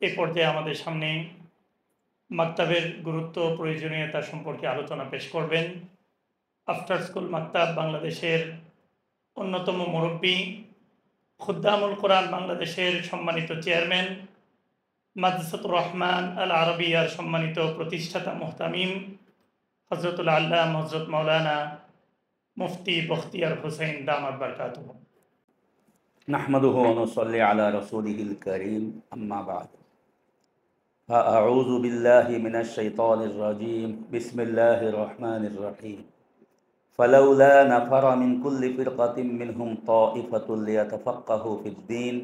এ পর্যায়ে আমাদের সামনে মাকতাবের গুরুত্ব প্রয়োজনীয়তা সম্পর্কে আলোচনা পেশ করবেন আফটার স্কুল মাকতাব বাংলাদেশের অন্যতম মুরব্বী, খুদ্দামুল কোরআন বাংলাদেশের সম্মানিত চেয়ারম্যান, মাদ্রাসাতুর রহমান আল আরবিয়ার সম্মানিত প্রতিষ্ঠাতা মুহতামিম হজরতুল আল্লাহ হজরত মৌলানা মুফতি বখতিয়ার হোসেন দামাত বারকাতুহু। নাহমাদুহু ওয়া নুসাল্লি আলা রাসূলিহিল কারীম, আম্মা বা'দ। ফাআউযু বিল্লাহি মিনাশ শাইতানির রাজীম। বিসমিল্লাহির রহমানির রহিম। ফালাউলা নাফারা মিন কুল্লি ফিরকাতিন মিনহুম তাইফাতুন লিয়াতাফাক্কাহু ফিদ-দীন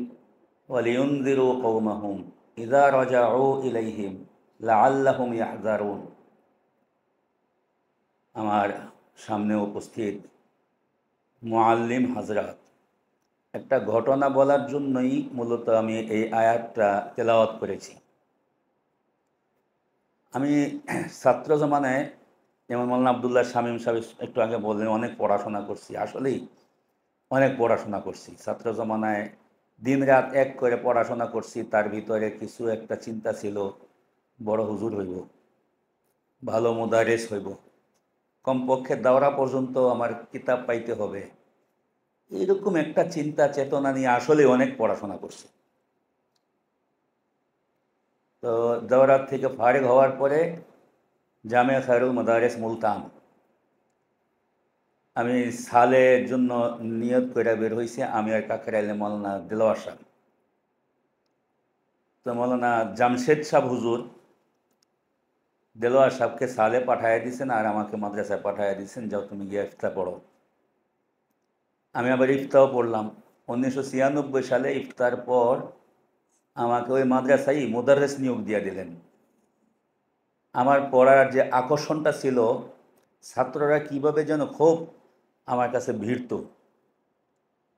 ওয়া লিয়ুনযিরু কওমাহুম ইযা রাজাউ ইলাইহিম লাআল্লাহুম ইয়াহযারুন। আমার সামনে উপস্থিত মুআল্লিম হযরত, একটা ঘটনা বলার জন্যই মূলত আমি এই আয়াতটা তেলাওয়াত করেছি। আমি ছাত্র জমানায় যেমন মৌলানা আবদুল্লাহ শামীম সাহেব একটু আগে বললেন, অনেক পড়াশোনা করছি। আসলেই অনেক পড়াশোনা করছি। ছাত্র জমানায় দিন রাত এক করে পড়াশোনা করছি। তার ভিতরে কিছু একটা চিন্তা ছিল, বড় হুজুর হইব, ভালো মুদারেস হইব, কমপক্ষে দাওরা পর্যন্ত আমার কিতাব পাইতে হবে। এরকম একটা চিন্তা চেতনা নিয়ে আসলে অনেক পড়াশোনা করছি। তো দাওরাত থেকে ফারিগ হওয়ার পরে জামিয়া খায়রুল মাদারিস মুলতান আমি সালের জন্য নিয়ত করে বের হয়েছি। আমি আর কাকের আইলে মৌলানা দিলওয়ার সাহেব, তো মৌলানা জামশেদ সাহেব হুজুর দিলওয়ার সাহেবকে সালে পাঠাইয়া দিয়েছেন আর আমাকে মাদ্রাসায় পাঠাইয়া দিয়েছেন, যাও তুমি গিয়ে ইফতা পড়ো। আমি আবার ইফতাও পড়লাম। 1996 সালে ইফতার পর আমাকে ওই মাদ্রাসায় মুদাররিস নিয়োগ দিয়ে দিলেন। আমার পড়ার যে আকর্ষণটা ছিল, ছাত্ররা কিভাবে যেন খুব আমার কাছে ভিড়ত।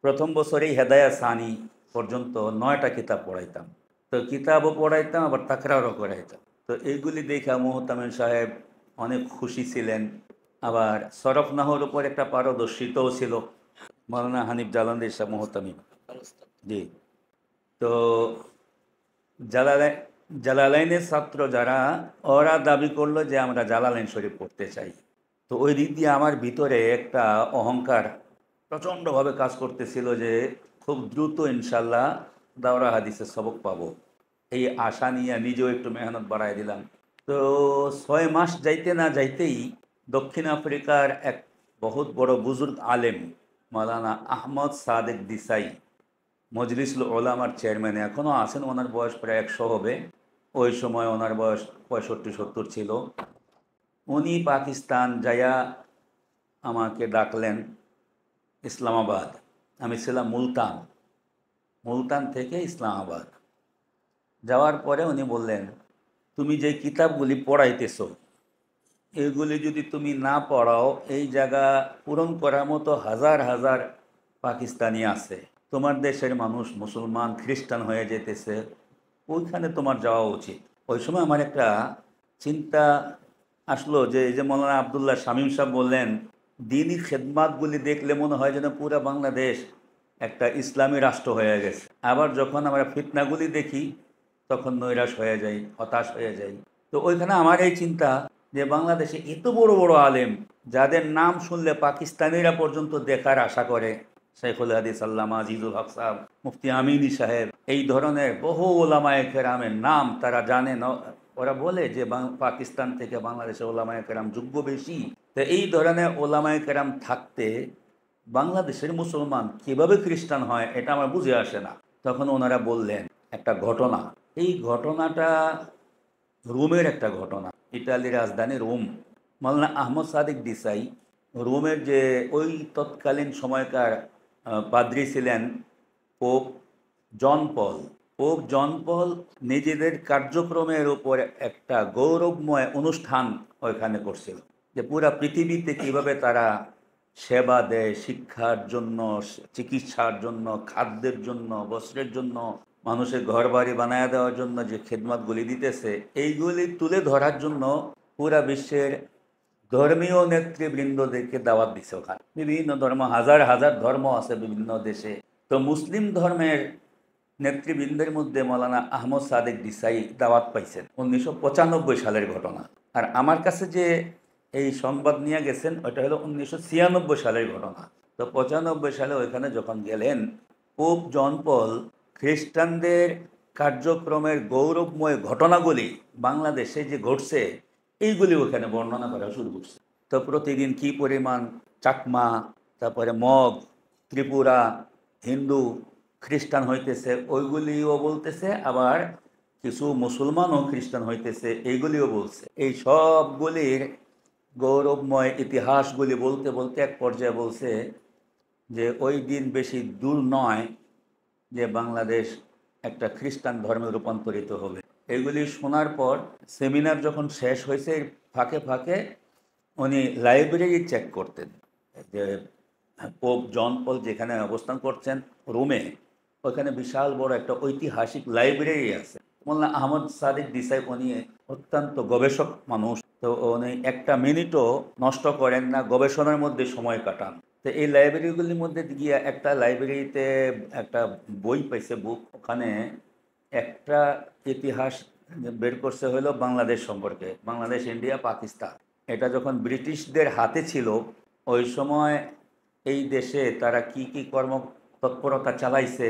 প্রথম বছরেই হেদায়া সানি পর্যন্ত 9টা কিতাব পড়াইতাম। তো কিতাবও পড়াইতাম, আবার তাকরারও করাইতাম। তো এইগুলি দেখা মুহতামিম সাহেব অনেক খুশি ছিলেন। আবার সরফ নাহর উপর একটা পারদর্শিতাও ছিল মৌলানা হানিফ জালান্দি সাহেব মুহতামিম। জি। তো জালালাইনের ছাত্র যারা, ওরা দাবি করলো যে আমরা জালালাইন শরীফ পড়তে চাই। তো ওই দিক দিয়ে আমার ভিতরে একটা অহংকার প্রচণ্ডভাবে কাজ করতেছিল যে খুব দ্রুত ইনশাল্লাহ দাওরা হাদিসের সবক পাবো। এই আশা নিয়ে নিজেও একটু মেহনত বাড়াই দিলাম। তো 6 মাস যাইতে না যাইতেই দক্ষিণ আফ্রিকার এক বহুত বড় বুজুর্গ আলেম মৌলানা আহমদ সাদেক দিসাই, মজলিসুল উলামার চেয়ারম্যান, এখনও আছেন। ওনার বয়স প্রায় 100 হবে। ওই সময় ওনার বয়স 65-70 ছিল। উনি পাকিস্তান যাইয়া আমাকে ডাকলেন ইসলামাবাদ। আমি ছিলাম মুলতান থেকে ইসলামাবাদ যাওয়ার পরে উনি বললেন, তুমি যে কিতাবগুলি পড়াইতেছ এগুলি যদি তুমি না পড়াও, এই জায়গা পূরণ করার মতো হাজার হাজার পাকিস্তানি আছে। তোমার দেশের মানুষ মুসলমান খ্রিস্টান হয়ে যেতেছে, ওইখানে তোমার যাওয়া উচিত। ওই সময় আমার একটা চিন্তা আসলো যে এই যে মৌলানা আবদুল্লাহ শামীম সাহেব বললেন, দিনই খেদমাতগুলি দেখলে মনে হয় যেন পুরো বাংলাদেশ একটা ইসলামী রাষ্ট্র হয়ে গেছে। আবার যখন আমরা ফিতনাগুলি দেখি তখন নৈরাশ হয়ে যাই, হতাশ হয়ে যাই। তো ওইখানে আমার এই চিন্তা যে বাংলাদেশে এত বড় বড় আলেম যাদের নাম শুনলে পাকিস্তানিরা পর্যন্ত দেখার আশা করে, শেখুল হাদিস আল্লামা আজিজুল হক সাহেব, মুফতি আমিনী সাহেব, এই ধরনের বহু ওলামায়ে কেরামের নাম তারা জানে না। ওরা বলে যে পাকিস্তান থেকে বাংলাদেশে ওলামায়ে কেরাম যোগ্য বেশি। তো এই ধরনের ওলামায়ে কেরাম থাকতে বাংলাদেশের মুসলমান কিভাবে খ্রিস্টান হয় এটা আমার বুঝে আসে না। তখন ওনারা বললেন একটা ঘটনা। এই ঘটনাটা রোমের একটা ঘটনা, ইটালির রাজধানী রোম। মৌলানা আহমদ সাদিক দিসাই রোমের যে ওই তৎকালীন সময়কার পাদ্রী ছিলেন পোপ জন পল নিজেদের কার্যক্রমের উপর একটা গৌরবময় অনুষ্ঠান ওইখানে করছিল, যে পুরা পৃথিবীতে কিভাবে তারা সেবা দেয়, শিক্ষার জন্য, চিকিৎসার জন্য, খাদ্যের জন্য, বস্ত্রের জন্য, মানুষের ঘর বাড়ি বানায় দেওয়ার জন্য যে খেদমতগুলি দিতেছে, এইগুলি তুলে ধরার জন্য পুরা বিশ্বের ধর্মীয় নেতৃবৃন্দদেরকে দাওয়াত দিছে। ওখানে বিভিন্ন ধর্ম, হাজার হাজার ধর্ম আছে বিভিন্ন দেশে। তো মুসলিম ধর্মের নেতৃবৃন্দের মধ্যে মৌলানা আহমদ সাদেক দিসাই দাওয়াত পাইছেন, 1995 সালের ঘটনা। আর আমার কাছে যে এই সংবাদ নিয়ে গেছেন ওটা হলো 1996 সালের ঘটনা। তো 95 সালে ওইখানে যখন গেলেন, পোপ জন পল খ্রিস্টানদের কার্যক্রমের গৌরবময় ঘটনাগুলি বাংলাদেশে যে ঘটছে এইগুলি ওখানে বর্ণনা করা শুরু করছে। তো প্রতিদিন কি পরিমাণ চাকমা, তারপরে মগ, ত্রিপুরা, হিন্দু, খ্রিস্টান হইতেছে ওইগুলিও বলতেছে, আবার কিছু মুসলমানও খ্রিস্টান হইতেছে এইগুলিও বলছে। এই সবগুলির গৌরবময় ইতিহাসগুলি বলতে বলতে এক পর্যায়ে বলছে যে ওই দিন বেশি দূর নয় যে বাংলাদেশ একটা খ্রিস্টান ধর্মে রূপান্তরিত হবে। এগুলি শোনার পর সেমিনার যখন শেষ হয়েছে ফাঁকে ফাঁকে উনি লাইব্রেরি চেক করতেন, যে পোপ জন পল যেখানে অবস্থান করছেন রোমে, ওখানে বিশাল বড় একটা ঐতিহাসিক লাইব্রেরি আছে। মোল্লা আহমদ সাদিক দিসাই উনি অত্যন্ত গবেষক মানুষ, তো উনি একটা মিনিটও নষ্ট করেন না, গবেষণার মধ্যে সময় কাটান। তো এই লাইব্রেরিগুলির মধ্যে গিয়ে একটা লাইব্রেরিতে একটা বই পাইছে, বুক, ওখানে একটা ইতিহাস বের করছে হলো বাংলাদেশ সম্পর্কে, বাংলাদেশ, ইন্ডিয়া, পাকিস্তান। এটা যখন ব্রিটিশদের হাতে ছিল ওই সময় এই দেশে তারা কি কি তৎপরতা চালাইছে,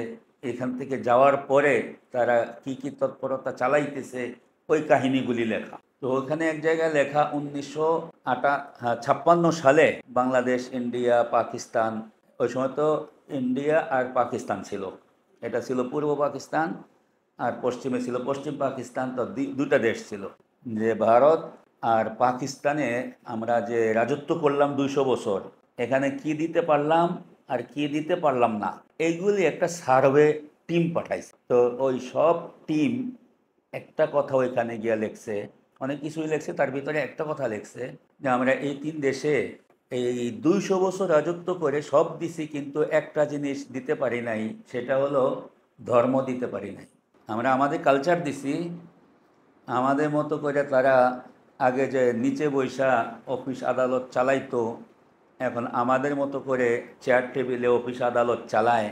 এখান থেকে যাওয়ার পরে তারা কি কি তৎপরতা চালাইতেছে ওই কাহিনীগুলি লেখা। তো ওখানে এক জায়গায় লেখা 1956 সালে বাংলাদেশ, ইন্ডিয়া, পাকিস্তান, ওই সময় তো ইন্ডিয়া আর পাকিস্তান ছিল, এটা ছিল পূর্ব পাকিস্তান আর পশ্চিমে ছিল পশ্চিম পাকিস্তান। তো দুটা দেশ ছিল, যে ভারত আর পাকিস্তানে আমরা যে রাজত্ব করলাম 200 বছর, এখানে কি দিতে পারলাম আর কি দিতে পারলাম না, এইগুলি একটা সার্ভে টিম পাঠাইছে। তো ওই সব টিম একটা কথা ওইখানে গিয়ে লেখছে, অনেক কিছুই লেখছে, তার ভিতরে একটা কথা লেখছে যে আমরা এই 3 দেশে এই 200 বছর রাজত্ব করে সব দিছি, কিন্তু একটা জিনিস দিতে পারি নাই, সেটা হলো ধর্ম দিতে পারি নাই। আমরা আমাদের কালচার দিছি, আমাদের মতো করে তারা আগে যে নিচে বৈশা অফিস আদালত চালাইতো, এখন আমাদের মতো করে চেয়ার টেবিলে অফিস আদালত চালায়।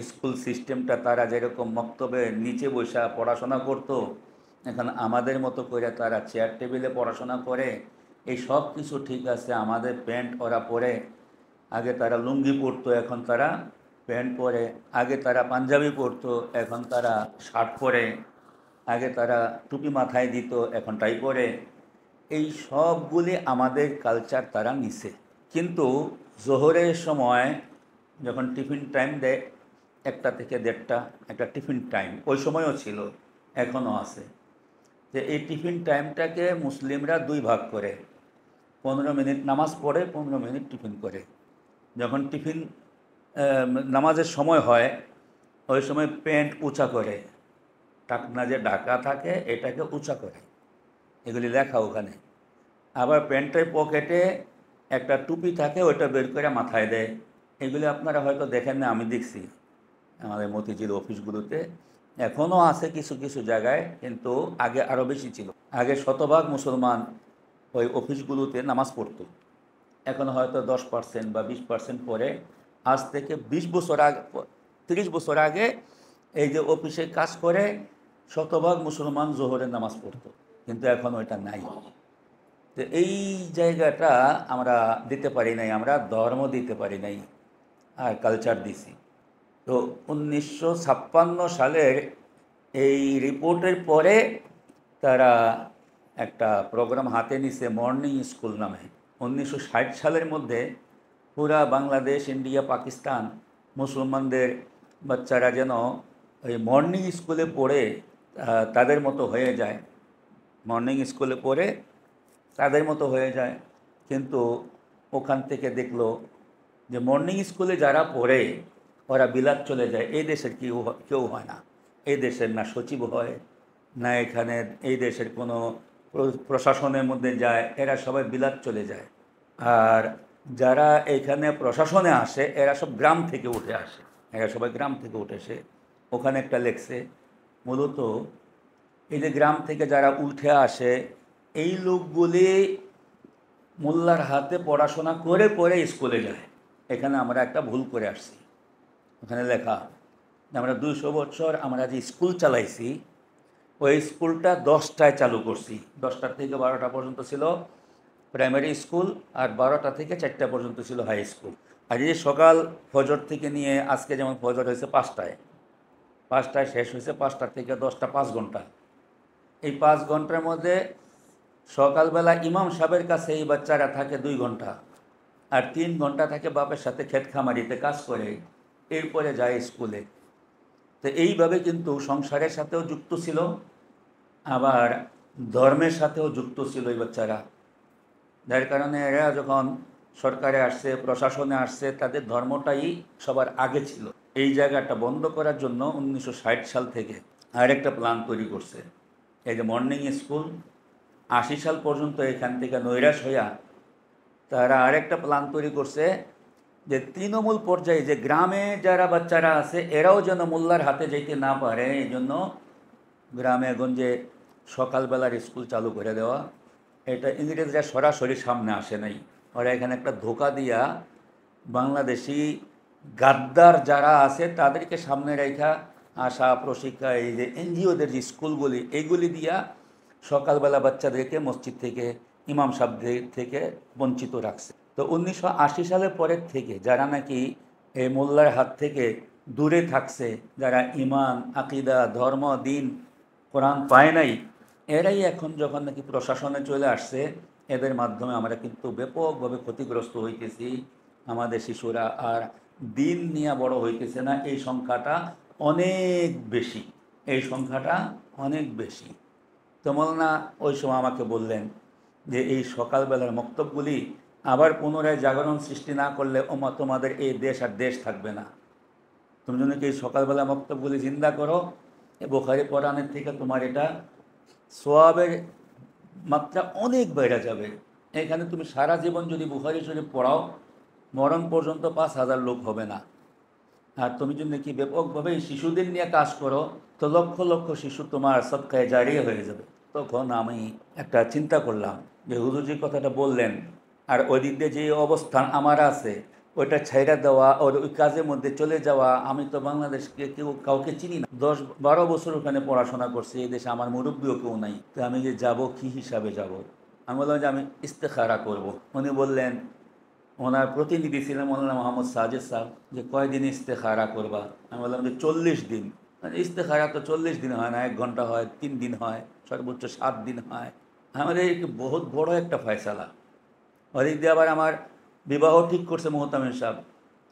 স্কুল সিস্টেমটা তারা যেরকম মক্তবে নিচে বৈশা পড়াশোনা করতো, এখন আমাদের মতো করে তারা চেয়ার টেবিলে পড়াশোনা করে। এই সব কিছু ঠিক আছে, আমাদের প্যান্ট ওরা পরে, আগে তারা লুঙ্গি পরতো এখন তারা প্যান্ট পরে, আগে তারা পাঞ্জাবি পরতো এখন তারা শার্ট পরে, আগে তারা টুপি মাথায় দিত এখন টাই পরে। এই সবগুলি আমাদের কালচার তারা নিছে। কিন্তু জোহরের সময় যখন টিফিন টাইম দেয় 1টা থেকে 1:30, একটা টিফিন টাইম ওই সময়ও ছিল, এখনও আছে, যে এই টিফিন টাইমটাকে মুসলিমরা 2 ভাগ করে, 15 মিনিট নামাজ পড়ে, 15 মিনিট টিফিন করে। যখন টিফিন নামাজের সময় হয় ওই সময় প্যান্ট উঁচা করে, টাকনা যে ঢাকা থাকে এটাকে উঁচা করে, এগুলি লেখা ওখানে। আবার প্যান্টের পকেটে একটা টুপি থাকে, ওইটা বের করে মাথায় দেয়। এগুলি আপনারা হয়তো দেখেন না, আমি দেখছি আমাদের মতিঝিল অফিসগুলোতে এখনও আছে কিছু কিছু জায়গায়, কিন্তু আগে আরও বেশি ছিল। আগে শতভাগ মুসলমান ওই অফিসগুলোতে নামাজ পড়তো, এখন হয়তো 10% বা 20% পরে। আজ থেকে 20 বছর আগে, 30 বছর আগে এই যে অফিসে কাজ করে শতভাগ মুসলমান জোহরের নামাজ পড়তো, কিন্তু এখন ওইটা নাই। তো এই জায়গাটা আমরা দিতে পারি নাই, আমরা ধর্ম দিতে পারি নাই আর কালচার দিছি। তো 1956 সালের এই রিপোর্টের পরে তারা একটা প্রোগ্রাম হাতে নিছে মর্নিং স্কুল নামে। 1960 সালের মধ্যে পুরা বাংলাদেশ, ইন্ডিয়া, পাকিস্তান মুসলমানদের বাচ্চারা যেন ওই মর্নিং স্কুলে পড়ে তাদের মতো হয়ে যায়, মর্নিং স্কুলে পড়ে তাদের মতো হয়ে যায়। কিন্তু ওখান থেকে দেখলো যে মর্নিং স্কুলে যারা পড়ে ওরা বিলাত চলে যায়, এই দেশের কেউ হয় না, এই দেশের না সচিব হয় না এখানে এই দেশের কোনো প্রশাসনের মধ্যে যায়, এরা সবাই বিলাত চলে যায়। আর যারা এখানে প্রশাসনে আসে এরা সব গ্রাম থেকে উঠে আসে, এরা সবাই গ্রাম থেকে উঠে আসে। ওখানে একটা লেখছে মূলত এই যে গ্রাম থেকে যারা উঠে আসে এই লোকগুলি মোল্লার হাতে পড়াশোনা করে করে স্কুলে যায়। এখানে আমরা একটা ভুল করে আসছি, ওখানে লেখা আমরা 200 বছর আমরা যে স্কুল চালাইছি, ওই স্কুলটা 10টায় চালু করছি। 10টা থেকে 12টা পর্যন্ত ছিল প্রাইমারি স্কুল, আর 12টা থেকে 4টা পর্যন্ত ছিল হাই স্কুল। আর এই সকাল ফজর থেকে নিয়ে আজকে যেমন ফজর হয়েছে 5টায়, 5টায় শেষ হয়েছে, 5টা থেকে 10টা 5 ঘন্টা। এই 5 ঘন্টার মধ্যে সকালবেলা ইমাম সাহেবের কাছে এই বাচ্চারা থাকে 2 ঘন্টা, আর 3 ঘন্টা থাকে বাপের সাথে ক্ষেত খামারিতে কাজ করে, এরপরে যায় স্কুলে। তো এইভাবে কিন্তু সংসারের সাথেও যুক্ত ছিল, আবার ধর্মের সাথেও যুক্ত ছিল এই বাচ্চারা। যার কারণে এরা যখন সরকারে আসছে, প্রশাসনে আসছে, তাদের ধর্মটাই সবার আগে ছিল। এই জায়গাটা বন্ধ করার জন্য 1960 সাল থেকে আরেকটা প্ল্যান তৈরি করছে। এই যে মর্নিং স্কুল, 80 সাল পর্যন্ত এখান থেকে নৈরাশ হইয়া তারা আরেকটা প্ল্যান তৈরি করছে যে তৃণমূল পর্যায়ে যে গ্রামে যারা বাচ্চারা আছে এরাও যেন মোল্লার হাতে যেতে না পারে, এই জন্য গ্রামে গঞ্জে সকালবেলার স্কুল চালু করে দেওয়া। এটা ইংরেজরা সরাসরি সামনে আসে নাই, ওরা এখানে একটা ধোকা দিয়া বাংলাদেশি গাদ্দার যারা আছে তাদেরকে সামনে রেখা আশা প্রশিক্ষা, এই যে এনজিওদের যে স্কুলগুলি, এইগুলি দিয়া সকালবেলা বাচ্চাদেরকে মসজিদ থেকে, ইমাম সাহেবদের থেকে বঞ্চিত রাখছে। তো 1980 সালের পরের থেকে যারা নাকি এই মোল্লার হাত থেকে দূরে থাকছে, যারা ইমান, আকিদা, ধর্ম, দিন, কোরআন পায় নাই, এরাই এখন যখন নাকি প্রশাসনে চলে আসছে, এদের মাধ্যমে আমরা কিন্তু ব্যাপকভাবে ক্ষতিগ্রস্ত হইতেছি। আমাদের শিশুরা আর দিন নিয়ে বড় হইতেছে না, এই সংখ্যাটা অনেক বেশি, এই সংখ্যাটা অনেক বেশি। তো মৌলানা ওই সময় আমাকে বললেন যে এই সকালবেলার মক্তবগুলি আবার পুনরায় জাগরণ সৃষ্টি না করলে তোমাদের এই দেশ আর দেশ থাকবে না। তুমি যদি এই সকালবেলা মক্তবগুলি জিন্দা করো, বুখারী কোরআনের থেকে তোমার এটা সোয়াবের মাত্রা অনেক বেড়ে যাবে। এখানে তুমি সারা জীবন যদি বুখারী শরীফ পড়াও, মরণ পর্যন্ত 5,000 লোক হবে না। আর তুমি যদি কি ব্যাপকভাবে শিশুদের নিয়ে কাজ করো, তো লক্ষ লক্ষ শিশু তোমার সদকায়ে জারিয়া হয়ে যাবে। তখন আমি একটা চিন্তা করলাম যে হুজুরজি কথাটা বললেন, আর ওই দিক দিয়ে যে অবস্থান আমার আছে ওইটা ছাইরা দেওয়া, ওর ওই কাজের মধ্যে চলে যাওয়া। আমি তো বাংলাদেশকে কাউকে চিনি না, 10-12 বছর ওখানে পড়াশোনা করছি, এই দেশে আমার মুরব্বীও কেউ নাই। তো আমি যে যাব, কি হিসাবে যাব? আমি বললাম যে আমি ইস্তেখারা করব। উনি বললেন, ওনার প্রতিনিধি ছিলেন মৌলানা মোহাম্মদ সাজেদ সাহেব, যে কয়দিন ইস্তেখারা করবা? আমি বললাম যে 40 দিন। মানে ইস্তেখারা তো 40 দিন হয় না, 1 ঘন্টা হয়, 3 দিন হয়, সর্বোচ্চ 7 দিন হয়। আমাদের বহুত বড় একটা ফয়সালা। ওদিক দিয়ে আবার আমার বিবাহ ঠিক করছে মোহতামিম সাহেব,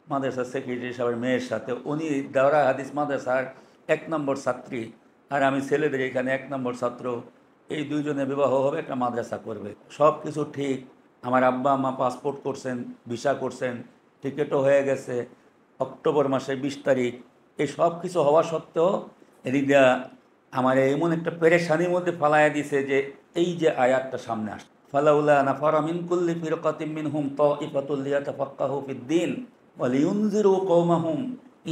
মাদ্রাসার সেক্রেটারি সাহেবের মেয়ের সাথে। উনি দাওরা হাদিস মাদ্রাসার 1 নম্বর ছাত্রী, আর আমি ছেলেদের এখানে 1 নম্বর ছাত্র। এই দুইজনে বিবাহ হবে, একটা মাদ্রাসা করবে, সব কিছু ঠিক। আমার আব্বা আম্মা পাসপোর্ট করছেন, ভিসা করছেন, টিকিটও হয়ে গেছে, অক্টোবর মাসের 20 তারিখ। এই সব কিছু হওয়া সত্ত্বেও এদিক দিয়া আমার এমন একটা পেরেশানির মধ্যে ফালাইয়া দিছে যে এই যে আয়াতটা সামনে আসছে, ফালাউলা নাফারা মিন কুল্লি ফিরকাতিন মিনহুম তাইফাতুল লিয়াতাফাক্কাহু ফিদ-দীন ওয়া লিইউনযিরু কওমাহুম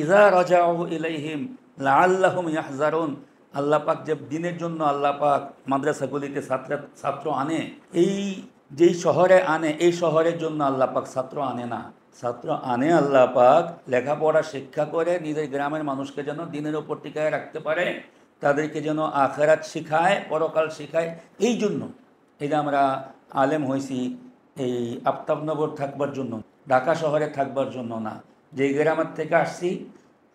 ইযা রাজাউ ইলাইহিম লাআল্লাহুম ইয়াহযারুন। আল্লাহ পাক যে দিনের জন্য আল্লাহ পাক মাদ্রাসাগুলিতে ছাত্র আনে, এই যেই শহরে আনে, এই শহরের জন্য আল্লাহ পাক ছাত্র আনে না। ছাত্র আনে আল্লাহ পাক লেখাপড়া শিক্ষা করে নিজের গ্রামের মানুষকে যেন দিনের ওপর টিকায় রাখতে পারে, তাদেরকে যেন আখেরাত শিখায়, পরকাল শিখায়। এই জন্য এই যে আমরা আলেম হয়েছি এই আফতাবনগর থাকবার জন্য, ঢাকা শহরে থাকবার জন্য না। যে গ্রামের থেকে আসছি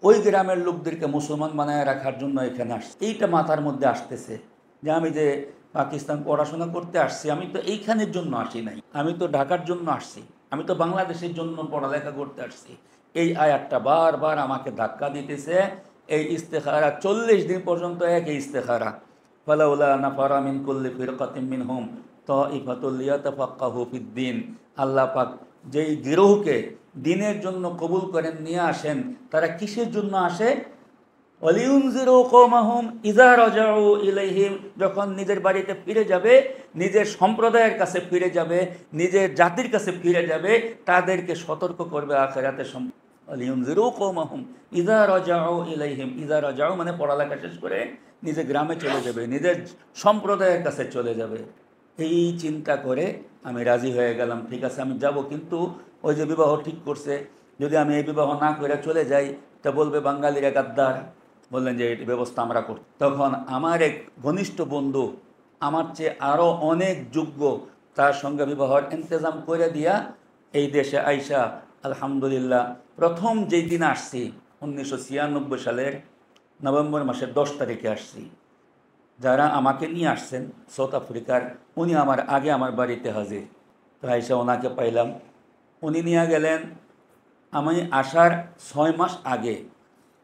ওই গ্রামের লোকদেরকে মুসলমান বানায় রাখার জন্য এখানে আসছি। এইটা মাথার মধ্যে আসতেছে যে আমি যে পাকিস্তান পড়াশোনা করতে আসছি, আমি তো এইখানের জন্য আসি নাই, আমি তো ঢাকার জন্য আসছি, আমি তো বাংলাদেশের জন্য পড়ালেখা করতে আসছি। এই আয়াতটা বারবার আমাকে ধাক্কা দিতেছে। এই ইস্তেখারা 40 দিন পর্যন্ত একই ইস্তেখারা, ফালাউলা নাফারা মিন কুল্লি ফিরকাতিন মিনহুম তাইফাতুল লিয়াতাফাক্কাহু ফিদ-দীন। আল্লাহ পাক যেই গিরোহকে দিনের জন্য কবুল করেন, নিয়ে আসেন, তারা কিসের জন্য আসে? ওয়ালিউনযিরু কওমাহুম ইযা রাজাউ ইলাইহিম, যখন নিজের বাড়িতে ফিরে যাবে, নিজের সম্প্রদায়ের কাছে ফিরে যাবে, নিজের জাতির কাছে ফিরে যাবে, তাদেরকে সতর্ক করবে আখিরাতে। ওয়ালিউনযিরু কওমাহুম ইযা রাজাউ ইলাইহিম, ইযা রাজাউ মানে পড়ালেখা শেষ করে নিজের গ্রামে চলে যাবে, নিজের সম্প্রদায়ের কাছে চলে যাবে। এই চিন্তা করে আমি রাজি হয়ে গেলাম, ঠিক আছে আমি যাব। কিন্তু ওই যে বিবাহ ঠিক করছে, যদি আমি এই বিবাহ না করে চলে যাই, তা বলবে বাঙালিরা গাদ্দার। বললেন যে এটি ব্যবস্থা আমরা করি। তখন আমার এক ঘনিষ্ঠ বন্ধু, আমার চেয়ে আরও অনেক যোগ্য, তার সঙ্গে বিবাহের ইন্তজাম করে দিয়া এই দেশে আইসা আলহামদুলিল্লাহ প্রথম যেই দিন আসছি 1996 সালের নভেম্বর মাসের 10 তারিখে আসছি। যারা আমাকে নিয়ে আসছেন সাউথ আফ্রিকার, উনি আমার আগে আমার বাড়িতে হাজির। তো আইসা ওনাকে পাইলাম, উনি নিয়ে গেলেন। আমি আসার 6 মাস আগে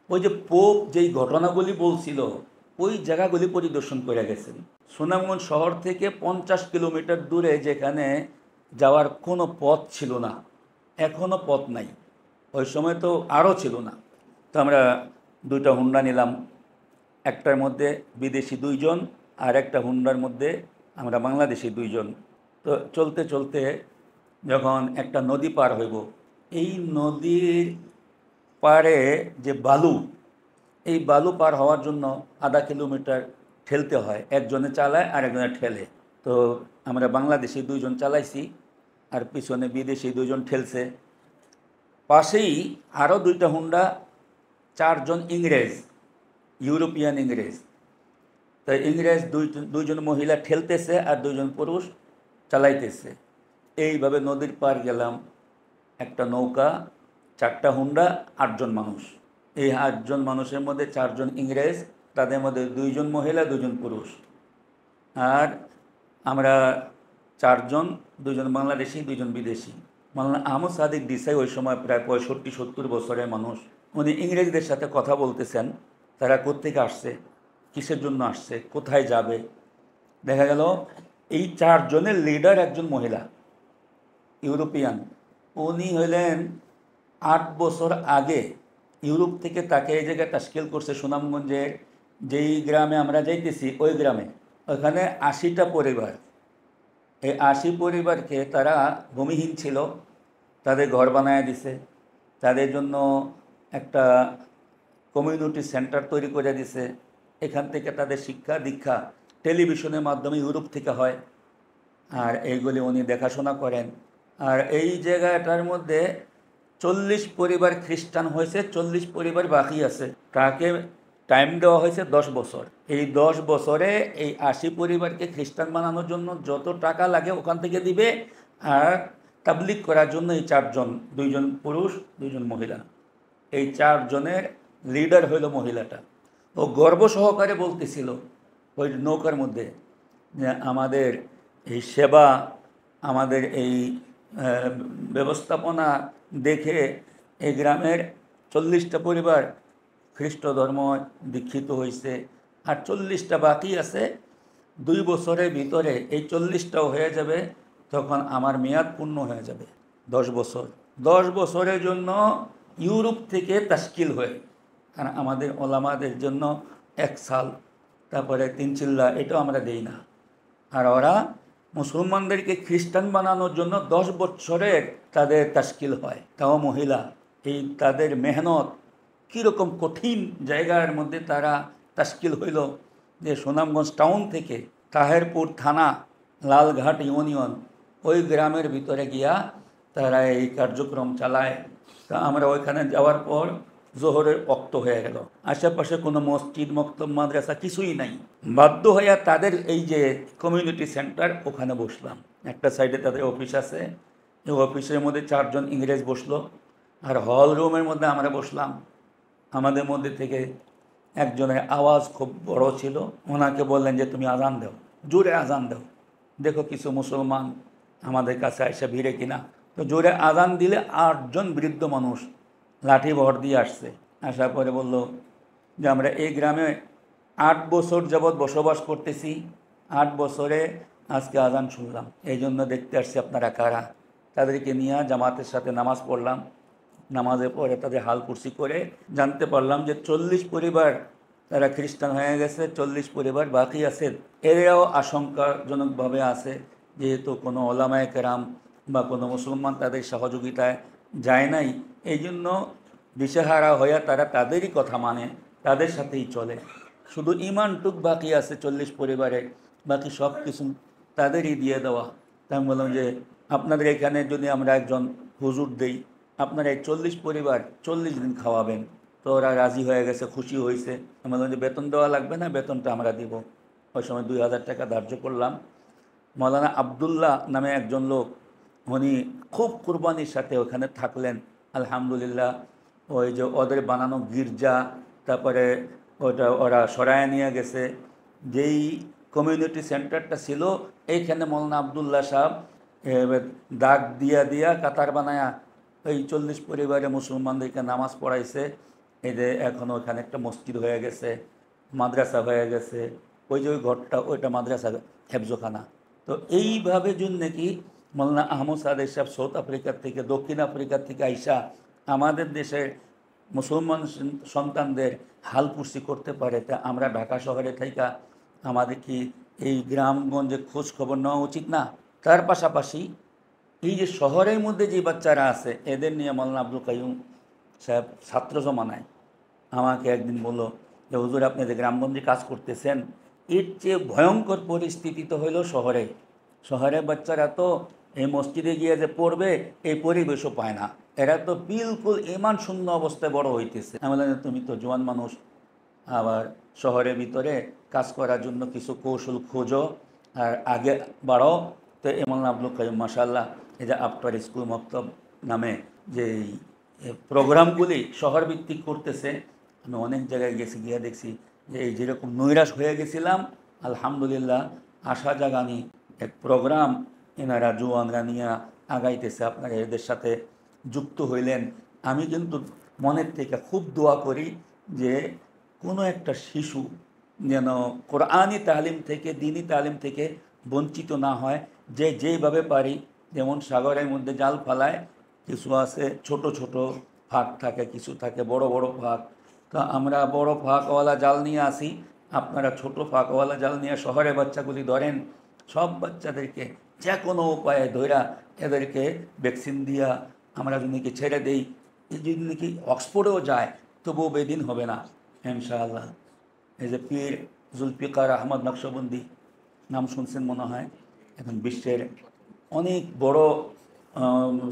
ওই যে পোপ যেই ঘটনাগুলি বলছিল ওই জায়গাগুলি পরিদর্শন করে গেছেন। সুনামগঞ্জ শহর থেকে 50 কিলোমিটার দূরে, যেখানে যাওয়ার কোনো পথ ছিল না, এখনও পথ নাই, ওই সময় তো আরও ছিল না। তো আমরা 2টা হুন্ডা নিলাম, একটার মধ্যে বিদেশি 2 জন আর একটা হুন্ডার মধ্যে আমরা বাংলাদেশি 2 জন। তো চলতে চলতে যখন একটা নদী পার হইব, এই নদীর পারে যে বালু, এই বালু পার হওয়ার জন্য আধা কিলোমিটার ঠেলতে হয়, একজনে চালায় আর একজনে ঠেলে। তো আমরা বাংলাদেশি 2 জন চালাইছি আর পিছনে বিদেশি 2 জন ঠেলছে। পাশেই আরও 2টা হুন্ডা, 4 জন ইংরেজ, ইউরোপিয়ান ইংরেজ। তো ইংরেজ 2 জন মহিলা ঠেলতেছে আর 2 জন পুরুষ চালাইতেছে। এইভাবে নদীর পার গেলাম, একটা নৌকা, 4টা হুন্ডা, 8 জন মানুষ। এই 8 জন মানুষের মধ্যে 4 জন ইংরেজ, তাদের মধ্যে 2 জন মহিলা 2 জন পুরুষ, আর আমরা 4 জন, 2 জন বাংলাদেশি 2 জন বিদেশি। মাওলানা আহমদ সাদিক ডিসাই ওই সময় প্রায় 65-70 বছরের মানুষ। উনি ইংরেজদের সাথে কথা বলতেছেন, তারা কোত্থেকে আসছে, কিসের জন্য আসছে, কোথায় যাবে। দেখা গেল এই 4 জনের লিডার একজন মহিলা, ইউরোপিয়ান। উনি হইলেন 8 বছর আগে ইউরোপ থেকে তাকে এই জায়গায় তাশকিল করছে সুনামগঞ্জের যেই গ্রামে আমরা যাইতেছি, ওই গ্রামে। ওখানে 80টা পরিবার। এই 80 পরিবারকে তারা ভূমিহীন ছিল, তাদের ঘর বানায় দিছে, তাদের জন্য একটা কমিউনিটি সেন্টার তৈরি করে দিছে। এখান থেকে তাদের শিক্ষা দীক্ষা টেলিভিশনের মাধ্যমে ইউরোপ থেকে হয়, আর এইগুলি উনি দেখাশোনা করেন। আর এই জায়গাটার মধ্যে 40 পরিবার খ্রিস্টান হয়েছে, 40 পরিবার বাকি আছে। তাকে টাইম দেওয়া হয়েছে 10 বছর। এই 10 বছরে এই 80 পরিবারকে খ্রিস্টান বানানোর জন্য যত টাকা লাগে ওখান থেকে দিবে, আর তাবলিগ করার জন্য এই 4 জন, 2 জন পুরুষ 2 জন মহিলা। এই 4 জনের লিডার হইল মহিলাটা। ও গর্ব সহকারে বলতেছিল ওই নৌকার মধ্যে যে আমাদের এই সেবা, আমাদের এই ব্যবস্থাপনা দেখে এই গ্রামের 40টা পরিবার খ্রিস্ট ধর্ম দীক্ষিত হয়েছে, আর 40টা বাকি আছে। 2 বছরের ভিতরে এই 40টাও হয়ে যাবে, তখন আমার মেয়াদ পূর্ণ হয়ে যাবে 10 বছর। 10 বছরের জন্য ইউরোপ থেকে তাশকিল হয়ে, আর আমাদের ওলামাদের জন্য 1 সাল, তারপরে 3 চিল্লা, এটাও আমরা দেই না। আর ওরা মুসলমানদেরকে খ্রিস্টান বানানোর জন্য 10 বছরের তাদের তাশকিল হয়, তাও মহিলা। এই তাদের মেহনত কীরকম কঠিন জায়গার মধ্যে তারা তাশকিল হইল, যে সুনামগঞ্জ টাউন থেকে তাহেরপুর থানা, লালঘাট ইউনিয়ন, ওই গ্রামের ভিতরে গিয়া তারা এই কার্যক্রম চালায়। তা আমরা ওইখানে যাওয়ার পর জোহরের ওয়াক্ত হয়ে গেল, আশেপাশে কোনো মসজিদ, মক্তব, মাদ্রাসা কিছুই নাই। বাধ্য হইয়া তাদের এই যে কমিউনিটি সেন্টার, ওখানে বসলাম। একটা সাইডে তাদের অফিস আছে, এই অফিসের মধ্যে 4 জন ইংরেজ বসলো, আর হল রুমের মধ্যে আমরা বসলাম। আমাদের মধ্যে থেকে একজনের আওয়াজ খুব বড় ছিল, ওনাকে বললেন যে তুমি আজান দাও, জোরে আজান দাও, দেখো কিছু মুসলমান আমাদের কাছে এসে ভিড়ে কিনা। তো জোরে আজান দিলে 8 জন বৃদ্ধ মানুষ লাঠি ভর দিয়ে আসছে। আসার পরে বলল যে আমরা এই গ্রামে 8 বছর যাবৎ বসবাস করতেছি, 8 বছরে আজকে আজান শুনলাম, এই জন্য দেখতে আসছি আপনারা কারা। তাদেরকে নিয়ে জামাতের সাথে নামাজ পড়লাম। নামাজের পরে তাদের হাল কুরসি করে জানতে পারলাম যে 40 পরিবার তারা খ্রিস্টান হয়ে গেছে, 40 পরিবার বাকি আছে। এরাও আশঙ্কাজনকভাবে আছে, যেহেতু কোনো ওলামায়ে কেরাম বা কোনো মুসলমান তাদের সহযোগিতায় যায় নাই, এই জন্য দিশেহারা হয়ে তারা তাদেরই কথা মানে, তাদের সাথেই চলে। শুধু ইমানটুক বাকি আছে 40 পরিবারে, বাকি সব কিছু তাদেরই দিয়ে দেওয়া। তাই আমি বললাম যে আপনাদের এখানে যদি আমরা একজন হুজুর দেই, আপনারা এই 40 পরিবার 40 দিন খাওয়াবেন, তো ওরা রাজি হয়ে গেছে, খুশি হয়েছে। আমি বললাম যে বেতন দেওয়া লাগবে না, বেতনটা আমরা দিব। ওই সময় 2000 টাকা ধার্য করলাম। মৌলানা আবদুল্লাহ নামে একজন লোক, উনি খুব কুরবানির সাথে ওখানে থাকলেন। আলহামদুলিল্লাহ, ওই যে ওদের বানানো গির্জা, তারপরে ওটা ওরা সরায় নিয়ে গেছে। যেই কমিউনিটি সেন্টারটা ছিল, এইখানে মৌলানা আবদুল্লাহ সাহেব দাগ দিয়া দিয়া কাতার বানায়া ওই 40 পরিবারে মুসলমানদেরকে নামাজ পড়াইছে। এই যে এখন ওখানে একটা মসজিদ হয়ে গেছে, মাদ্রাসা হয়ে গেছে। ওই যে ওই ঘরটা, ওইটা মাদ্রাসা হেফজোখানা। তো এইভাবে জন্য কি মৌলানা আহমদ সাদেক সাহেব সাউথ আফ্রিকার থেকে, দক্ষিণ আফ্রিকার থেকে আইসা আমাদের দেশের মুসলমান সন্তানদের হাল পুষ্টি করতে পারে। তা আমরা ঢাকা শহরে থাইকা আমাদের কি এই গ্রামগঞ্জে খোঁজ খবর নেওয়া উচিত না? তার পাশাপাশি এই যে শহরের মধ্যে যে বাচ্চারা আছে, এদের নিয়ে মৌলানা আব্দুল কাইয়ুম সাহেব ছাত্র জমানায় আমাকে একদিন বলল যে হুজুর, আপনি যে গ্রামগঞ্জে কাজ করতেছেন, এর চেয়ে ভয়ঙ্কর পরিস্থিতি তো হইল শহরে। শহরের বাচ্চারা তো এই মসজিদে গিয়ে যে পড়বে, এই পরিবেশও পায় না। এরা তো বিলকুল ইমান শূন্য অবস্থায় বড় হইতেছে। আমি বললাম, তুমি তো জোয়ান মানুষ, আবার শহরের ভিতরে কাজ করার জন্য কিছু কৌশল খোঁজো আর আগে বাড়ো। তো এমন আব্দুল কাইয়ুম মাশাআল্লাহ, এই যে আফটার স্কুল মক্তব নামে যে প্রোগ্রামগুলি শহর ভিত্তিক করতেছে। আমি অনেক জায়গায় গেছি, গিয়ে দেখছি যে এই যেরকম নৈরাশ হয়ে গেছিলাম, আলহামদুলিল্লাহ আশা জাগানি এক প্রোগ্রাম এনারা জোয়ানরা নিয়ে আগাইতেছে। আপনারা এদের সাথে যুক্ত হইলেন। আমি কিন্তু মনের থেকে খুব দোয়া করি যে কোনো একটা শিশু যেন কোরআনি তালিম থেকে, দিনী তালিম থেকে বঞ্চিত না হয়। যে যেইভাবে পারি, যেমন সাগরের মধ্যে জাল ফালায়, কিছু আছে ছোট ছোট ফাঁক থাকে, কিছু থাকে বড় বড় ফাঁক। তো আমরা বড় ফাঁকওয়ালা জাল নিয়ে আসি, আপনারা ছোট ফাঁকওয়ালা জাল নিয়ে শহরে বাচ্চাগুলি ধরেন। সব বাচ্চাদেরকে যে কোনো উপায়ে ধইরা এদেরকে ভ্যাকসিন দিয়া আমরা যদি ছেড়ে দেই, এই যদি কি অক্সফোর্ডেও যায় তবুও বেদিন হবে না ইনশাআল্লাহ। এই যে পীর জুলফিকার আহমদ নকশবন্দি, নাম শুনছেন মনে হয়, এখন বিশ্বের অনেক বড়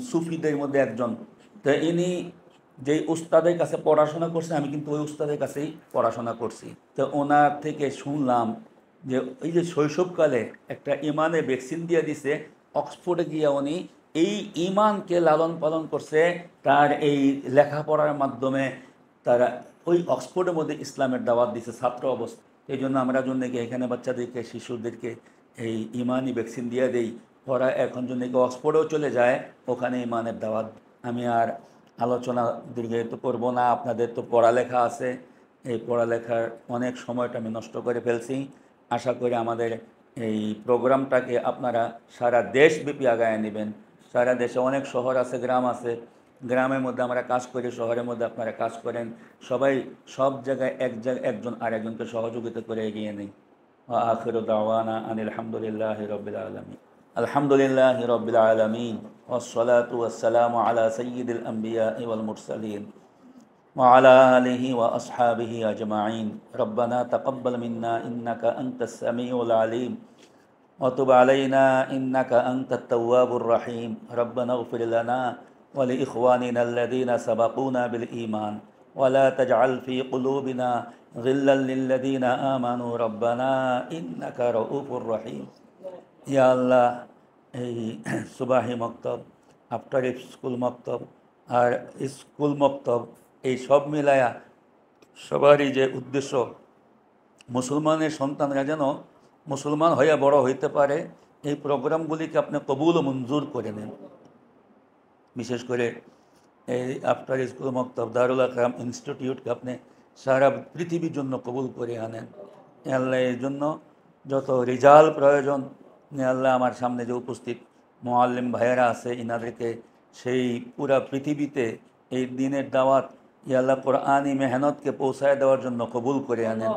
সুফিদের মধ্যে একজন। তো ইনি যেই উস্তাদের কাছে পড়াশোনা করছে, আমি কিন্তু ওই উস্তাদের কাছেই পড়াশোনা করছি। তো ওনার থেকে শুনলাম যে এই যে শৈশবকালে একটা ইমানের ভ্যাকসিন দিয়ে দিছে, অক্সফোর্ডে গিয়ে উনি এই ইমানকে লালন পালন করছে। তার এই লেখাপড়ার মাধ্যমে তারা ওই অক্সফোর্ডের মধ্যে ইসলামের দাওয়াত দিছে ছাত্র অবস্থা। এই জন্য আমরা জন্য কি এখানে বাচ্চাদেরকে, শিশুদেরকে এই ইমানই ভ্যাকসিন দিয়ে দেই। ওরা এখন জন্য কি অক্সফোর্ডেও চলে যায়, ওখানে ইমানের দাওয়াত। আমি আর আলোচনা দীর্ঘায়িত করব না, আপনাদের তো পড়ালেখা আছে। এই পড়ালেখার অনেক সময়টা আমি নষ্ট করে ফেলছি। আশা করি আমাদের এই প্রোগ্রামটাকে আপনারা সারা দেশব্যাপী আগায় নেবেন। সারা দেশে অনেক শহর আছে, গ্রাম আছে। গ্রামের মধ্যে আমরা কাজ করি, শহরের মধ্যে আপনারা কাজ করেন। সবাই সব জায়গায় একজন আরেকজনকে সহযোগিতা করে এগিয়ে নেই। আখিরু দাওয়ানা আনিল হামদুলিল্লাহি রাব্বিল আলামিন। আলহামদুলিল্লাহি রাব্বিল আলামিন ওয়াসসালাতু ওয়াসসালামু আলা সাইয়্যিদিল আমবিয়াই ওয়াল মুরসালিন وعلى آله وأصحابه أجمعين ربنا تقبل منا إنك أنت السميع العليم وتب علينا إنك أنت التواب الرحيم ربنا اغفر لنا ولإخواننا الذين سبقونا بالإيمان ولا تجعل في قلوبنا غلا للذين آمنوا ربنا إنك رؤوف رحيم يا الله এই সুবাহি মক্তব, আফটার স্কুল মক্তব আর স্কুল মক্তব, এই সব মিলায়া সবারই যে উদ্দেশ্য মুসলমানের সন্তানরা যেন মুসলমান হইয়া বড় হইতে পারে, এই প্রোগ্রামগুলিকে আপনি কবুল ও মঞ্জুর করে নেন। বিশেষ করে এই আফটার স্কুল মক্তব, দারুল আকরাম ইনস্টিটিউটকে আপনি সারা পৃথিবীর জন্য কবুল করে আনেন। আল্লাহ এর জন্য যত রিজাল প্রয়োজন, আল্লাহ আমার সামনে যে উপস্থিত মুআল্লিম ভাইয়েরা আছে, ইনাদেরকে সেই পুরা পৃথিবীতে এই দিনের দাওয়াত আল্লাহ কোরআনি মেহনতকে পৌঁছায় দেওয়ার জন্য কবুল করে আনেন।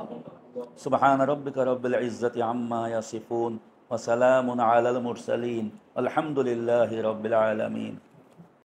সুবহান রাব্বিকা রাব্বিল ইজ্জাতি আম্মা ইয়াসিফুন ওয়া সালামুন আলাল মুরসালিন আলহামদুলিল্লাহি রাব্বিল আলামিন।